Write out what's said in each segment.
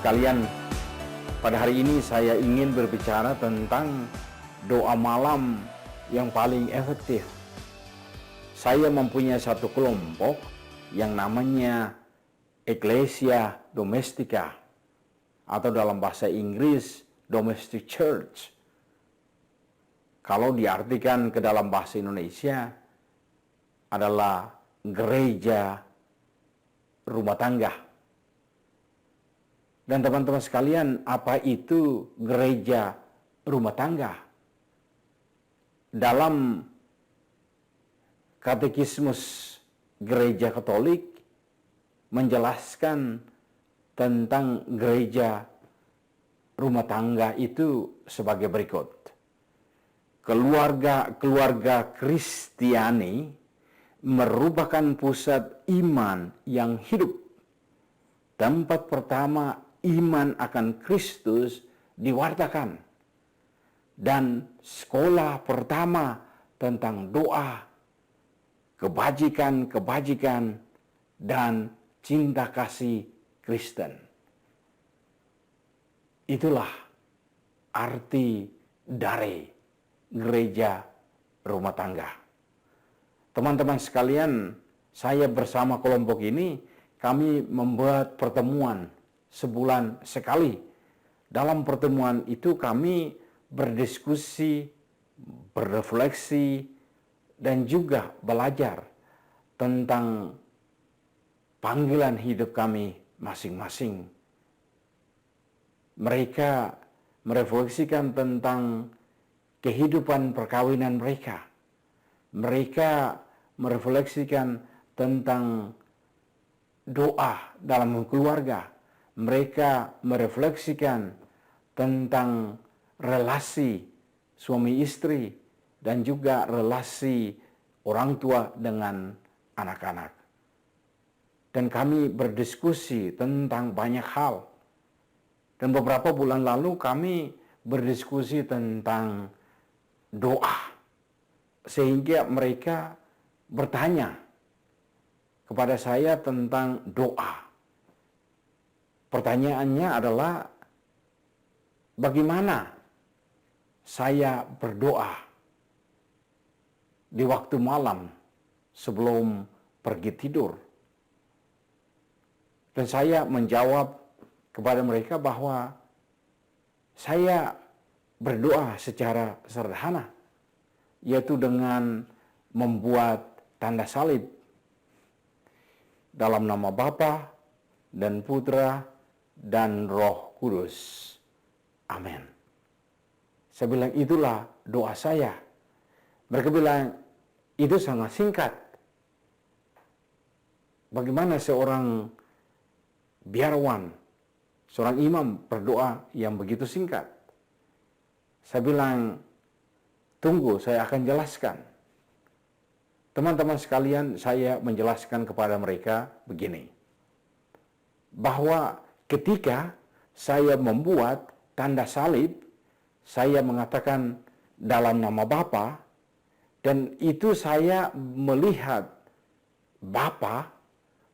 sekalian, pada hari ini saya ingin berbicara tentang doa malam yang paling efektif. Saya mempunyai satu kelompok yang namanya Ecclesia Domestica, atau dalam bahasa Inggris Domestic Church. Kalau diartikan ke dalam bahasa Indonesia adalah gereja rumah tangga. Dan teman-teman sekalian, apa itu gereja rumah tangga? Dalam Katekismus Gereja Katolik menjelaskan tentang gereja rumah tangga itu sebagai berikut. Keluarga Kristiani merupakan pusat iman yang hidup. Tempat pertama iman akan Kristus diwartakan. Dan sekolah pertama tentang doa, kebajikan, dan cinta kasih Kristen. Itulah arti dari gereja rumah tangga. Teman-teman sekalian, saya bersama kelompok ini, kami membuat pertemuan sebulan sekali. Dalam pertemuan itu kami berdiskusi, berefleksi, dan juga belajar tentang panggilan hidup kami masing-masing. Mereka merefleksikan tentang kehidupan perkawinan mereka. Mereka merefleksikan tentang doa dalam keluarga. Mereka merefleksikan tentang relasi suami istri dan juga relasi orang tua dengan anak-anak. Dan kami berdiskusi tentang banyak hal. Dan beberapa bulan lalu kami berdiskusi tentang doa. Sehingga mereka bertanya kepada saya tentang doa. Pertanyaannya adalah, bagaimana saya berdoa di waktu malam sebelum pergi tidur? Dan saya menjawab kepada mereka bahwa saya berdoa secara sederhana, yaitu dengan membuat tanda salib dalam nama Bapa dan Putra dan Roh Kudus. Amin. Saya bilang, itulah doa saya. Mereka bilang, itu sangat singkat. Bagaimana seorang biarawan, seorang imam berdoa yang begitu singkat? Saya bilang, tunggu, saya akan jelaskan. Teman-teman sekalian, saya menjelaskan kepada mereka begini, bahwa ketika saya membuat tanda salib, saya mengatakan dalam nama Bapa, dan itu saya melihat Bapa,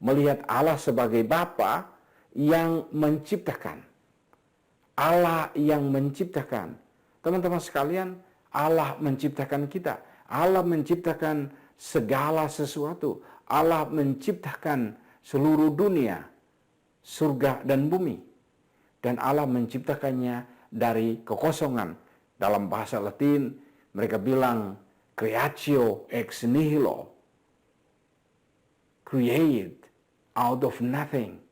melihat Allah sebagai Bapa yang menciptakan. Allah yang menciptakan. Teman-teman sekalian, Allah menciptakan kita. Allah menciptakan segala sesuatu. Allah menciptakan seluruh dunia, surga dan bumi. Dan Allah menciptakannya dari kekosongan. Dalam bahasa Latin, mereka bilang, creatio ex nihilo. Create out of nothing.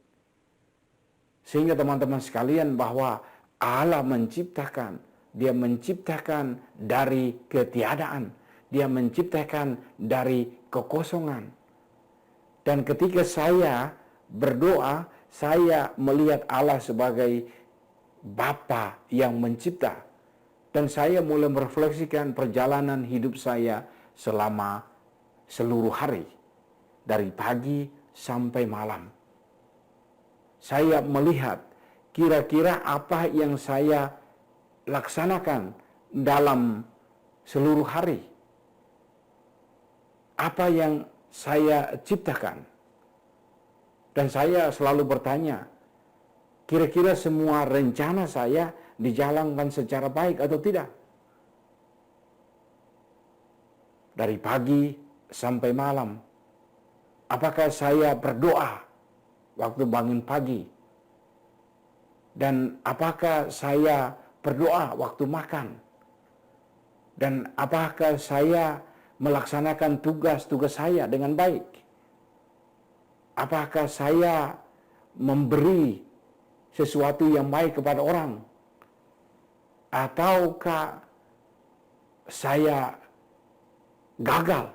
Sehingga teman-teman sekalian, bahwa Allah menciptakan, Dia menciptakan dari ketiadaan. Dia menciptakan dari kekosongan. Dan ketika saya berdoa, saya melihat Allah sebagai Bapa yang mencipta. Dan saya mulai merefleksikan perjalanan hidup saya selama seluruh hari. Dari pagi sampai malam. Saya melihat kira-kira apa yang saya laksanakan dalam seluruh hari. Apa yang saya ciptakan. Dan saya selalu bertanya, kira-kira semua rencana saya dijalankan secara baik atau tidak. Dari pagi sampai malam, apakah saya berdoa waktu bangun pagi? Dan apakah saya berdoa waktu makan? Dan apakah saya melaksanakan tugas-tugas saya dengan baik? Apakah saya memberi sesuatu yang baik kepada orang? Ataukah saya gagal?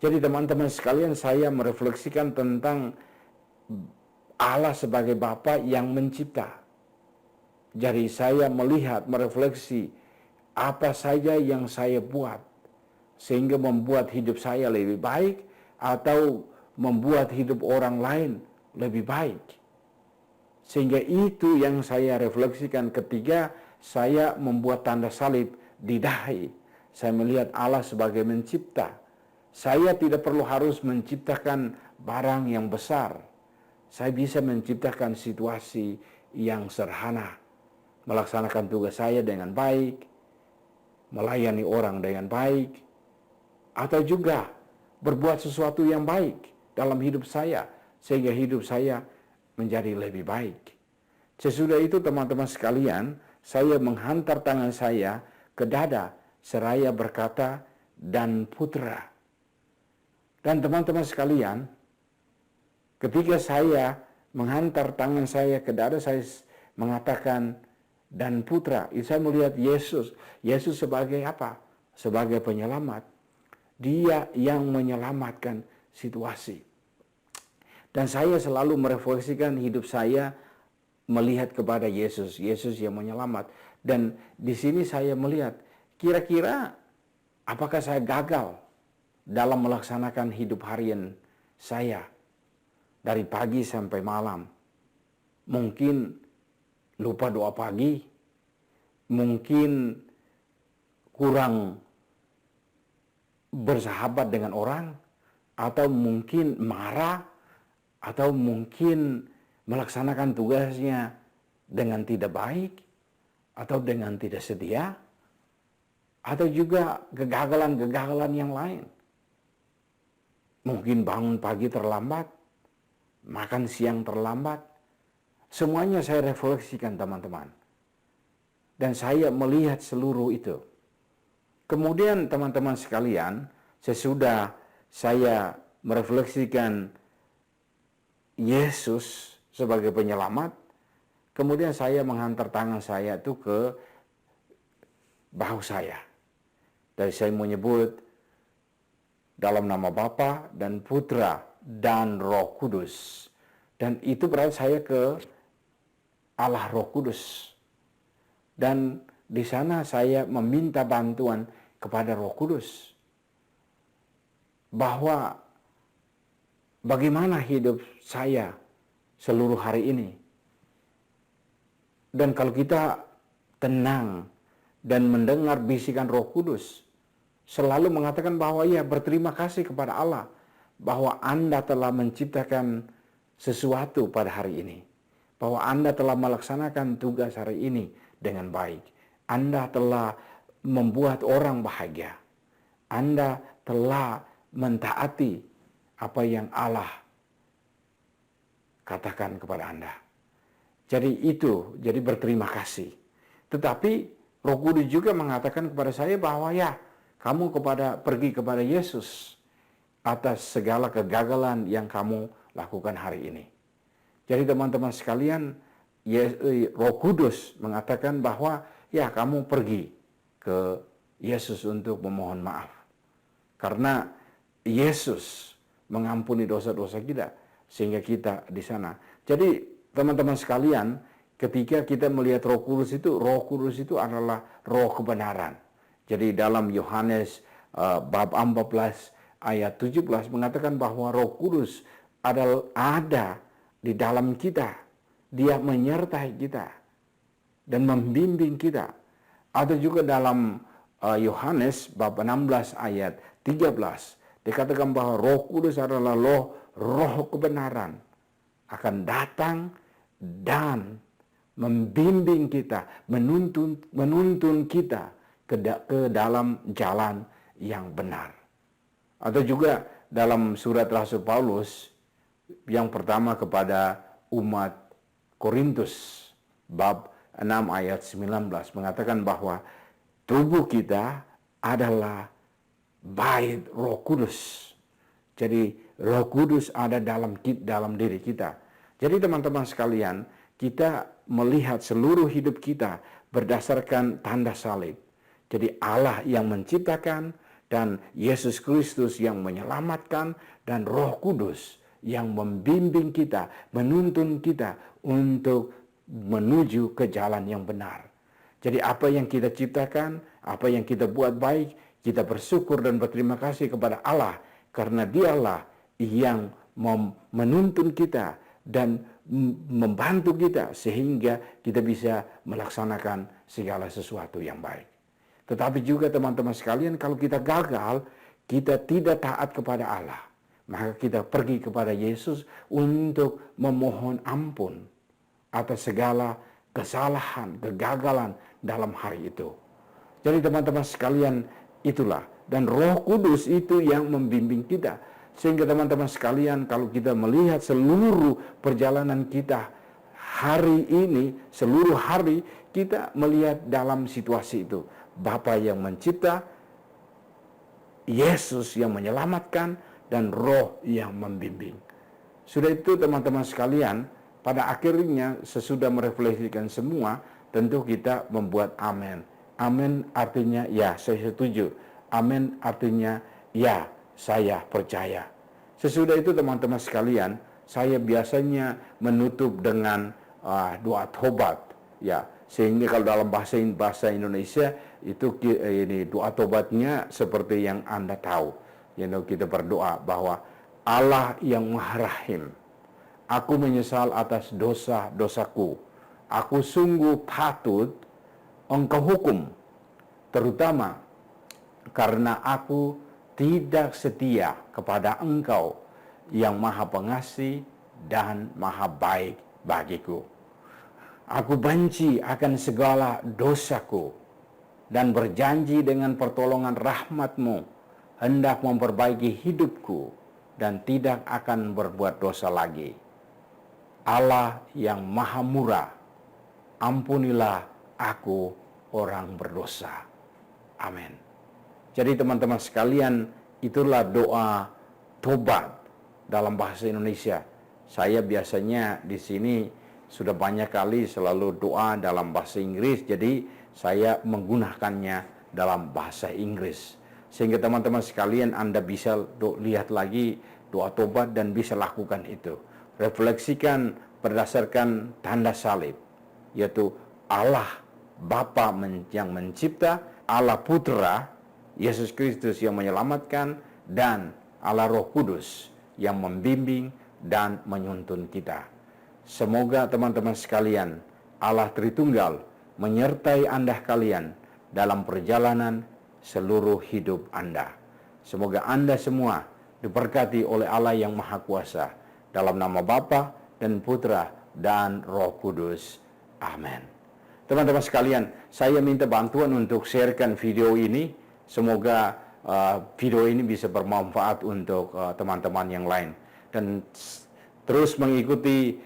Jadi teman-teman sekalian, saya merefleksikan tentang Allah sebagai Bapa yang mencipta. Jadi saya melihat, merefleksi apa saja yang saya buat sehingga membuat hidup saya lebih baik atau membuat hidup orang lain lebih baik. Sehingga itu yang saya refleksikan ketika saya membuat tanda salib di dahi. Saya melihat Allah sebagai mencipta. Saya tidak perlu harus menciptakan barang yang besar. Saya bisa menciptakan situasi yang sederhana, melaksanakan tugas saya dengan baik, melayani orang dengan baik, atau juga berbuat sesuatu yang baik dalam hidup saya, sehingga hidup saya menjadi lebih baik. Sesudah itu teman-teman sekalian, saya menghantar tangan saya ke dada, seraya berkata, "Dan putra." Dan teman-teman sekalian, ketika saya menghantar tangan saya ke dada, saya mengatakan, "Dan putra." Saya melihat Yesus. Yesus sebagai apa? Sebagai penyelamat. Dia yang menyelamatkan situasi. Dan saya selalu merefleksikan hidup saya melihat kepada Yesus. Yesus yang menyelamat. Dan di sini saya melihat, kira-kira apakah saya gagal dalam melaksanakan hidup harian saya dari pagi sampai malam? Mungkin lupa doa pagi, mungkin kurang bersahabat dengan orang, atau mungkin marah, atau mungkin melaksanakan tugasnya dengan tidak baik, atau dengan tidak setia, atau juga kegagalan-kegagalan yang lain. Mungkin bangun pagi terlambat, makan siang terlambat. Semuanya saya refleksikan teman-teman. Dan saya melihat seluruh itu. Kemudian teman-teman sekalian, sesudah saya merefleksikan Yesus sebagai penyelamat, kemudian saya menghantar tangan saya itu ke bahu saya. Dan saya menyebut dalam nama Bapa dan Putra dan Roh Kudus. Dan itu berarti saya ke Allah Roh Kudus. Dan di sana saya meminta bantuan kepada Roh Kudus. Bahwa bagaimana hidup saya seluruh hari ini. Dan kalau kita tenang dan mendengar bisikan Roh Kudus, selalu mengatakan bahwa ya berterima kasih kepada Allah bahwa Anda telah menciptakan sesuatu pada hari ini. Bahwa Anda telah melaksanakan tugas hari ini dengan baik. Anda telah membuat orang bahagia. Anda telah mentaati apa yang Allah katakan kepada Anda. Jadi berterima kasih. Tetapi Roh Kudus juga mengatakan kepada saya bahwa ya, kamu pergi kepada Yesus atas segala kegagalan yang kamu lakukan hari ini. Jadi teman-teman sekalian, Roh Kudus mengatakan bahwa ya kamu pergi ke Yesus untuk memohon maaf. Karena Yesus mengampuni dosa-dosa kita sehingga kita di sana. Jadi teman-teman sekalian, ketika kita melihat Roh Kudus itu adalah roh kebenaran. Jadi dalam Yohanes bab 14 ayat 17 mengatakan bahwa Roh Kudus ada di dalam kita. Dia menyertai kita dan membimbing kita. Atau juga dalam Yohanes bab 16 ayat 13 dikatakan bahwa Roh Kudus adalah roh kebenaran, akan datang dan membimbing kita, menuntun kita ke dalam jalan yang benar. Atau juga dalam surat Rasul Paulus yang pertama kepada umat Korintus bab 6 ayat 19 mengatakan bahwa tubuh kita adalah bait Roh Kudus. Jadi Roh Kudus ada dalam diri kita. Jadi teman-teman sekalian, kita melihat seluruh hidup kita berdasarkan tanda salib. Jadi Allah yang menciptakan dan Yesus Kristus yang menyelamatkan dan Roh Kudus yang membimbing kita, menuntun kita untuk menuju ke jalan yang benar. Jadi apa yang kita ciptakan, apa yang kita buat baik, kita bersyukur dan berterima kasih kepada Allah karena Dialah yang menuntun kita dan membantu kita sehingga kita bisa melaksanakan segala sesuatu yang baik. Tetapi juga teman-teman sekalian, kalau kita gagal, kita tidak taat kepada Allah, maka kita pergi kepada Yesus untuk memohon ampun atas segala kesalahan, kegagalan dalam hari itu. Jadi teman-teman sekalian, itulah. Dan Roh Kudus itu yang membimbing kita. Sehingga teman-teman sekalian, kalau kita melihat seluruh perjalanan kita hari ini, seluruh hari, kita melihat dalam situasi itu. Bapa yang mencipta, Yesus yang menyelamatkan, dan Roh yang membimbing. Sudah itu teman-teman sekalian, pada akhirnya sesudah merefleksikan semua, tentu kita membuat amin. Amin artinya ya, saya setuju. Amin artinya ya, saya percaya. Sesudah itu teman-teman sekalian, saya biasanya menutup dengan doa tobat, ya. Sehingga kalau dalam bahasa Indonesia itu ini doa tobatnya seperti yang Anda tahu. Kita berdoa bahwa Allah yang Maha Rahim, aku menyesal atas dosa-dosaku. Aku sungguh patut Engkau hukum, terutama karena aku tidak setia kepada Engkau yang Maha Pengasih dan Maha Baik bagiku. Aku benci akan segala dosaku dan berjanji dengan pertolongan rahmat-Mu hendak memperbaiki hidupku dan tidak akan berbuat dosa lagi. Allah yang Maha Murah, ampunilah aku orang berdosa. Amin. Jadi teman-teman sekalian, itulah doa tobat dalam bahasa Indonesia. Saya biasanya di sini sudah banyak kali selalu doa dalam bahasa Inggris, jadi saya menggunakannya dalam bahasa Inggris. Sehingga teman-teman sekalian, Anda bisa lihat lagi doa tobat dan bisa lakukan itu. Refleksikan berdasarkan tanda salib, yaitu Allah Bapa yang mencipta, Allah Putra, Yesus Kristus yang menyelamatkan, dan Allah Roh Kudus yang membimbing dan menuntun kita. Semoga teman-teman sekalian, Allah Tritunggal menyertai Anda kalian dalam perjalanan seluruh hidup Anda. Semoga Anda semua diberkati oleh Allah yang Maha Kuasa. Dalam nama Bapa dan Putra dan Roh Kudus. Amin. Teman-teman sekalian, saya minta bantuan untuk sharekan video ini. Semoga video ini bisa bermanfaat untuk teman-teman yang lain. Dan terus mengikuti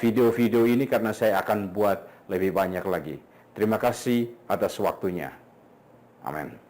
video-video ini karena saya akan buat lebih banyak lagi. Terima kasih atas waktunya. Amin.